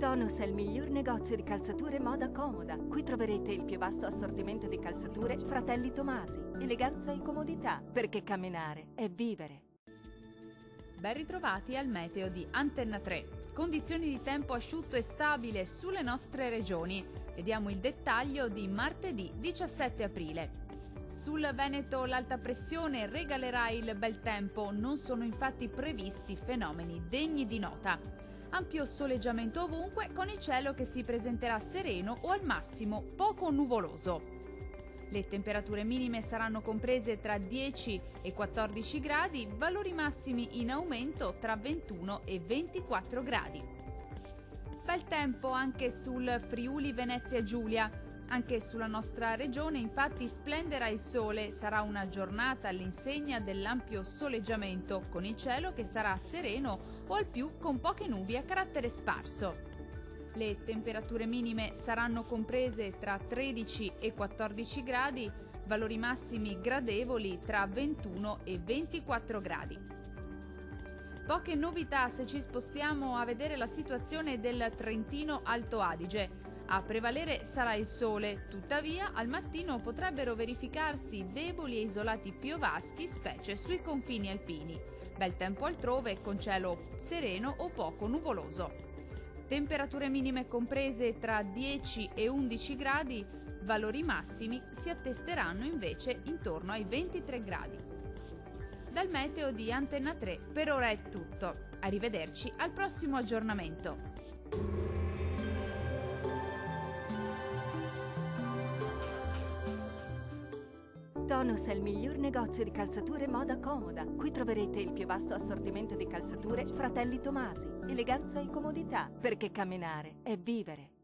Tonus è il miglior negozio di calzature moda comoda. Qui troverete il più vasto assortimento di calzature Fratelli Tomasi. Eleganza e comodità, perché camminare è vivere. Ben ritrovati al meteo di Antenna 3. Condizioni di tempo asciutto e stabile sulle nostre regioni. Vediamo il dettaglio di martedì 17 aprile. Sul Veneto l'alta pressione regalerà il bel tempo, non sono infatti previsti fenomeni degni di nota. Ampio soleggiamento ovunque, con il cielo che si presenterà sereno o al massimo poco nuvoloso. Le temperature minime saranno comprese tra 10 e 14 gradi, valori massimi in aumento tra 21 e 24 gradi. Bel tempo anche sul Friuli Venezia Giulia. Anche sulla nostra regione infatti splenderà il sole, sarà una giornata all'insegna dell'ampio soleggiamento, con il cielo che sarà sereno o al più con poche nubi a carattere sparso. Le temperature minime saranno comprese tra 13 e 14 gradi, valori massimi gradevoli tra 21 e 24 gradi. Poche novità se ci spostiamo a vedere la situazione del Trentino Alto Adige. A prevalere sarà il sole, tuttavia al mattino potrebbero verificarsi deboli e isolati piovaschi, specie sui confini alpini. Bel tempo altrove con cielo sereno o poco nuvoloso. Temperature minime comprese tra 10 e 11 gradi, valori massimi si attesteranno invece intorno ai 23 gradi. Dal meteo di Antenna 3 per ora è tutto. Arrivederci al prossimo aggiornamento. Tonus è il miglior negozio di calzature moda comoda. Qui troverete il più vasto assortimento di calzature Fratelli Tomasi. Eleganza e comodità, perché camminare è vivere.